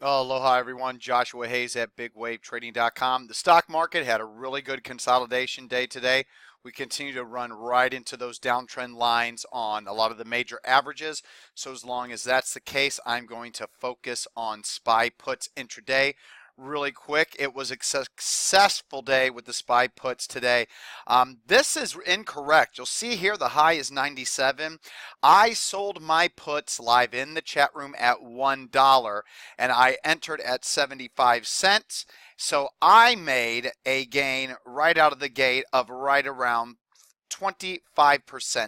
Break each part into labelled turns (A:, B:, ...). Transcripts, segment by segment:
A: Aloha everyone, Joshua Hayes at BigWaveTrading.com. The stock market had a really good consolidation day today. We continue to run right into those downtrend lines on a lot of the major averages. So as long as that's the case, I'm going to focus on SPY puts intraday. Really quick, it was a successful day with the SPY puts today. This is incorrect. You'll see here the high is 97. I sold my puts live in the chat room at $1 and I entered at 75 cents. So I made a gain right out of the gate of right around 25%.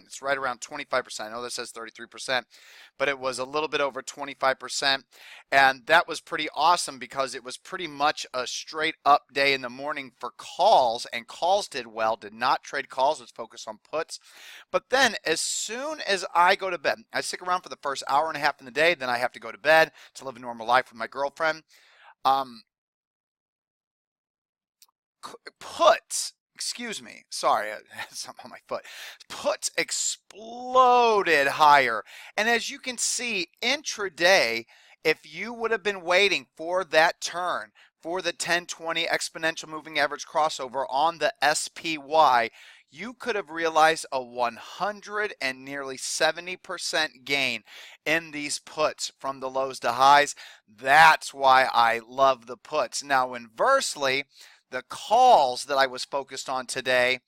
A: It's right around 25%. I know this says 33%, but it was a little bit over 25%. And that was pretty awesome because it was pretty much a straight up day in the morning for calls, and calls did well, did not trade calls, was focused on puts. But then as soon as I go to bed, I stick around for the first hour and a half in the day, then I have to go to bed to live a normal life with my girlfriend. Puts, excuse me, sorry, I had something on my foot. Puts exploded higher. And as you can see, intraday, if you would have been waiting for that turn, for the 10-20 exponential moving average crossover on the SPY, you could have realized a 100 and nearly 70% gain in these puts from the lows to highs. That's why I love the puts. Now, inversely, the calls that I was focused on today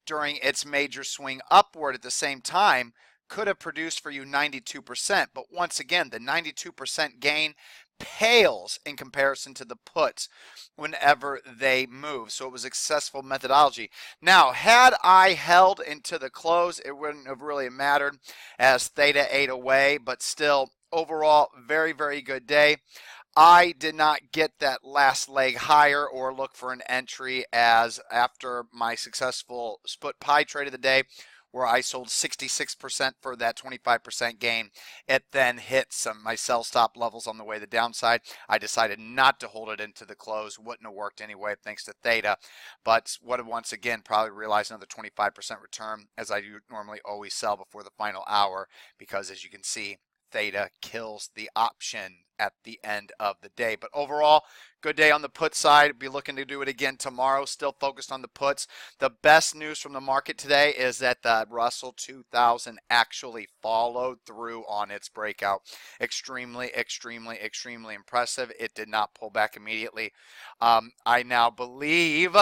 A: during its major swing upward at the same time could have produced for you 92%. But once again, the 92% gain pales in comparison to the puts whenever they move. So it was a successful methodology. Now, had I held into the close, it wouldn't have really mattered as theta ate away, but still, overall, very, very good day. I did not get that last leg higher or look for an entry, as after my successful split pie trade of the day, where I sold 66% for that 25% gain, it then hit my sell stop levels on the way to the downside. I decided not to hold it into the close. Wouldn't have worked anyway thanks to theta, but would have once again probably realized another 25% return, as I do normally always sell before the final hour, because as you can see, theta kills the option at the end of the day. But overall, good day on the put side. Be looking to do it again tomorrow. Still focused on the puts. The best news from the market today is that the Russell 2000 actually followed through on its breakout. Extremely, extremely, extremely impressive. It did not pull back immediately. I now believe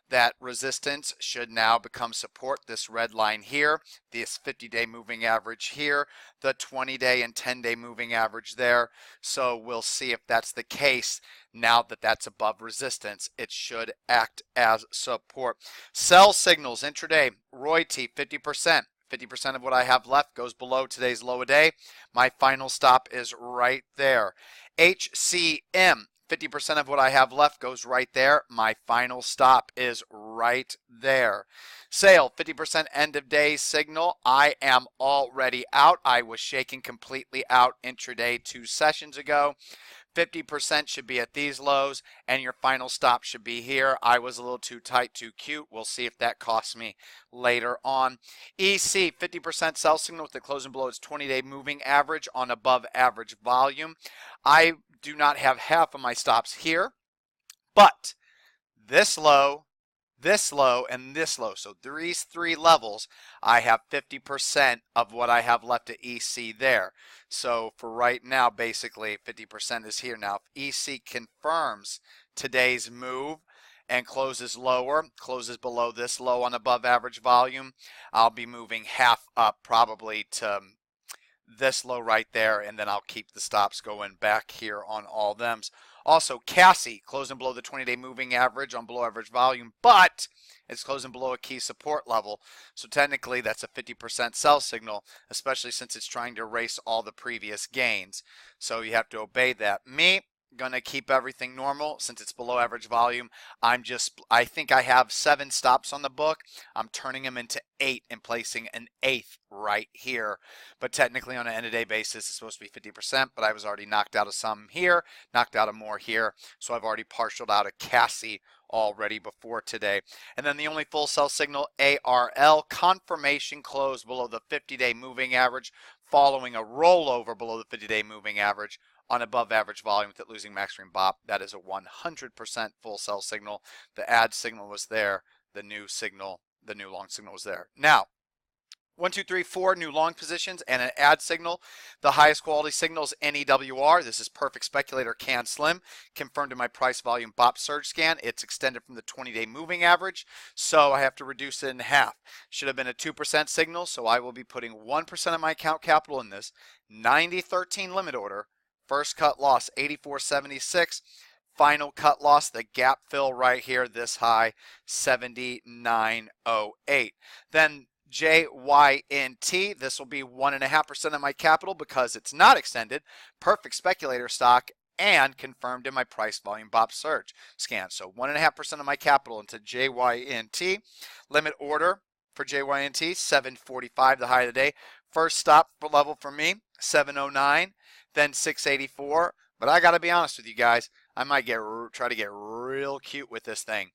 A: that resistance should now become support. This red line here, this 50-day moving average here, the 20-day and 10-day moving average there. So we'll see if that's the case. Now that that's above resistance, it should act as support. Sell signals intraday. Roy T, 50%. 50% of what I have left goes below today's low a day. My final stop is right there. HCM, 50% of what I have left goes right there. My final stop is right there. Sale, 50% end of day signal. I am already out. I was shaking completely out intraday 2 sessions ago. 50% should be at these lows, and your final stop should be here. I was a little too tight, too cute. We'll see if that costs me later on. EC, 50% sell signal with the closing below its 20-day moving average on above average volume. I do not have half of my stops here, but this low, and this low. So these 3 levels, I have 50% of what I have left at EC there. So for right now, basically 50% is here. Now, if EC confirms today's move and closes lower, closes below this low on above average volume, I'll be moving half up probably to this low right there, and then I'll keep the stops going back here on all thems. Also, Cassie closing below the 20-day moving average on below average volume, but it's closing below a key support level. So technically, that's a 50% sell signal, especially since it's trying to erase all the previous gains. So you have to obey that. Me, gonna keep everything normal since it's below average volume. I think I have 7 stops on the book. I'm turning them into 8 and placing an 8th right here. But technically on an end of day basis, it's supposed to be 50%, but I was already knocked out of some here, knocked out of more here. So I've already partialed out of Cassie already before today. And then the only full sell signal, ARL, confirmation close below the 50-day moving average following a rollover below the 50-day moving average on above average volume with it losing max green bop. That is a 100% full sell signal. The add signal was there. The new signal, the new long signal was there. Now, 1, 2, 3, 4 new long positions and an add signal. The highest quality signal is NEWR. This is Perfect Speculator Can Slim, confirmed in my price volume BOP surge scan. It's extended from the 20-day moving average, so I have to reduce it in half. Should have been a 2% signal, so I will be putting 1% of my account capital in this. 90-13 limit order. First cut loss 84.76. Final cut loss, the gap fill right here, this high 79.08. Then JYNT, this will be 1.5% of my capital because it's not extended. Perfect speculator stock and confirmed in my price volume BOP surge scan. So 1.5% of my capital into JYNT. Limit order for JYNT, 745, the high of the day. First stop level for me, 709, then 684. But I got to be honest with you guys, I might try to get real cute with this thing.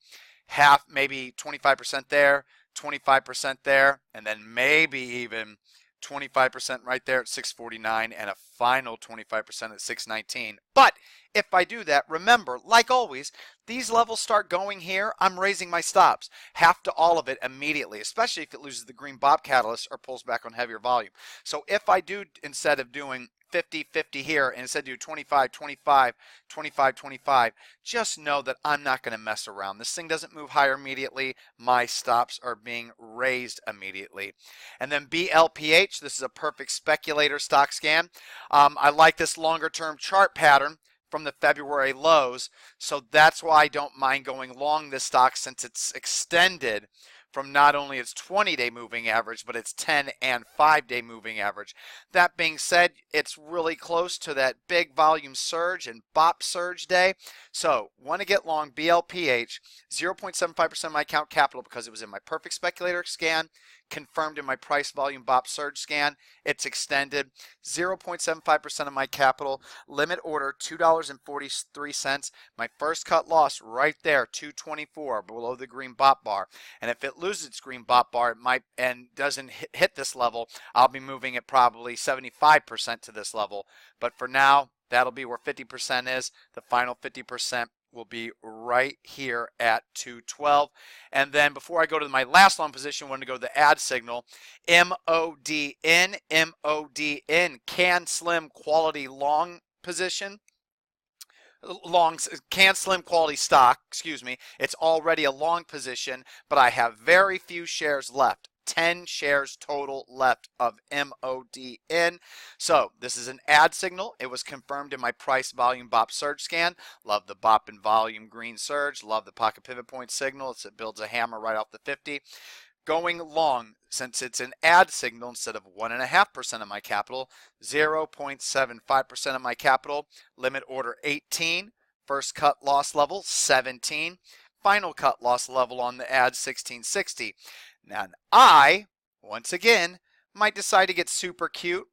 A: Half, maybe 25% there, 25% there, and then maybe even 25% right there at 649 and a final 25% at 619. But if I do that, remember, like always, these levels start going here, I'm raising my stops. Half to all of it immediately, especially if it loses the green BOP catalyst or pulls back on heavier volume. So if I do, instead of doing 50-50 here and instead do 25-25, 25-25, just know that I'm not going to mess around. This thing doesn't move higher immediately. My stops are being raised immediately. And then BLPH, this is a perfect speculator stock scan. I like this longer term chart pattern from the February lows, so that's why I don't mind going long this stock since it's extended from not only its 20-day moving average, but its 10 and 5-day moving average. That being said, it's really close to that big volume surge and BOP surge day. So, want to get long BLPH, 0.75% of my account capital because it was in my perfect speculator scan, confirmed in my price volume BOP surge scan. It's extended, 0.75% of my capital, limit order $2.43. My first cut loss right there, 224 below the green BOP bar. And if it loses its green BOP bar, it might and doesn't hit this level, I'll be moving it probably 75% to this level. But for now, that'll be where 50% is. The final 50% will be right here at 212. And then before I go to my last long position, I want to go to the add signal. MODN, Can Slim quality long position. Long Can Slim quality stock, excuse me. It's already a long position, but I have very few shares left. 10 shares total left of MODN. So this is an add signal. It was confirmed in my price volume BOP surge scan. Love the BOP and volume green surge. Love the pocket pivot point signal. It builds a hammer right off the 50. Going long, since it's an add signal instead of 1.5% of my capital, 0.75% of my capital, limit order 18, first cut loss level 17, final cut loss level on the add 1660. Now I, once again, might decide to get super cute.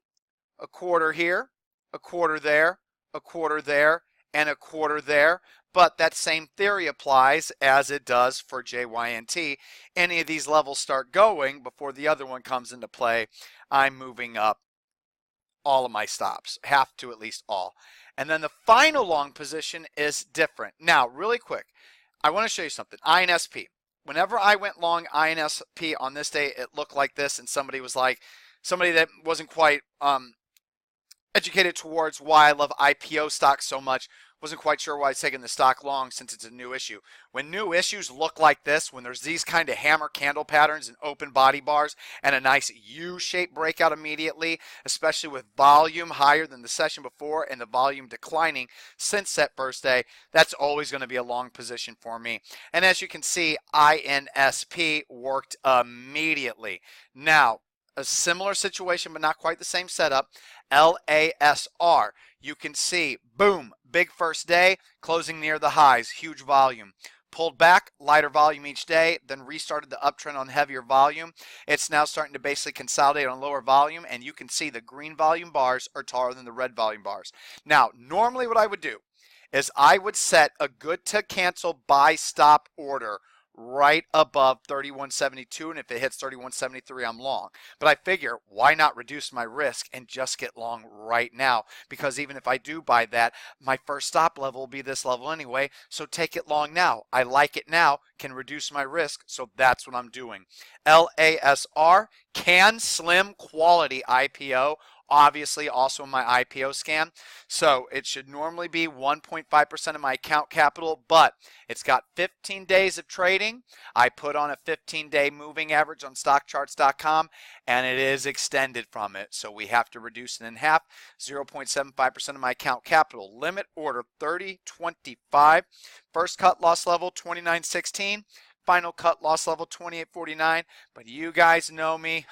A: A quarter here, a quarter there, a quarter there, and a quarter there. But that same theory applies as it does for JYNT. Any of these levels start going before the other one comes into play, I'm moving up all of my stops, half to at least all. And then the final long position is different. Now, really quick, I want to show you something. INSP. Whenever I went long INSP on this day, it looked like this, and somebody was like, somebody that wasn't quite educated towards why I love IPO stocks so much, wasn't quite sure why I was taking the stock long since it's a new issue. When new issues look like this, when there's these kind of hammer candle patterns and open body bars and a nice U-shaped breakout immediately, especially with volume higher than the session before and the volume declining since that first day, that's always going to be a long position for me. And as you can see, INSP worked immediately. Now, a similar situation, but not quite the same setup. LASR. You can see, boom, big first day, closing near the highs, huge volume. Pulled back, lighter volume each day, then restarted the uptrend on heavier volume. It's now starting to basically consolidate on lower volume, and you can see the green volume bars are taller than the red volume bars. Now, normally what I would do is I would set a good to cancel buy stop order right above 31.72, and if it hits 31.73, I'm long. But I figure, why not reduce my risk and just get long right now? Because even if I do buy that, my first stop level will be this level anyway, so take it long now. I like it now, can reduce my risk, so that's what I'm doing. LASR, Can Slim Quality IPO, obviously also in my IPO scan. So it should normally be 1.5% of my account capital, but it's got 15 days of trading. I put on a 15-day moving average on stockcharts.com, and it is extended from it. So we have to reduce it in half, 0.75% of my account capital. Limit order 30.25. First cut loss level 29.16. Final cut loss level 28.49. But you guys know me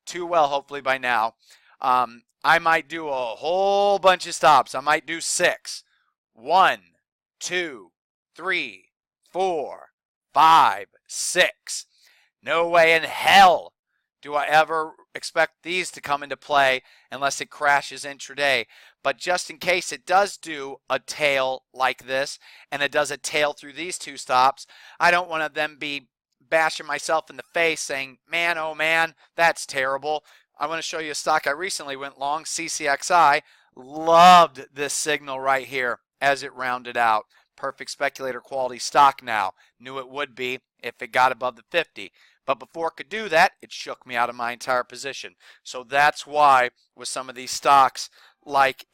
A: too well, hopefully by now. I might do a whole bunch of stops. I might do 6. 1, 2, 3, 4, 5, 6. No way in hell do I ever expect these to come into play unless it crashes intraday. But just in case it does do a tail like this, and it does a tail through these 2 stops, I don't want to then be bashing myself in the face saying, man, oh man, that's terrible. I want to show you a stock I recently went long, CCXI. Loved this signal right here as it rounded out. Perfect speculator quality stock now. Knew it would be if it got above the 50. But before it could do that, it shook me out of my entire position. So that's why with some of these stocks like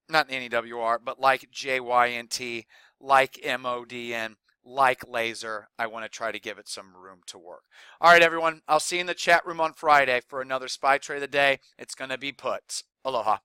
A: not NEWR, but like JYNT, like MODN, like laser, I want to try to give it some room to work. All right, everyone. I'll see you in the chat room on Friday for another SPY trade of the day. It's going to be puts. Aloha.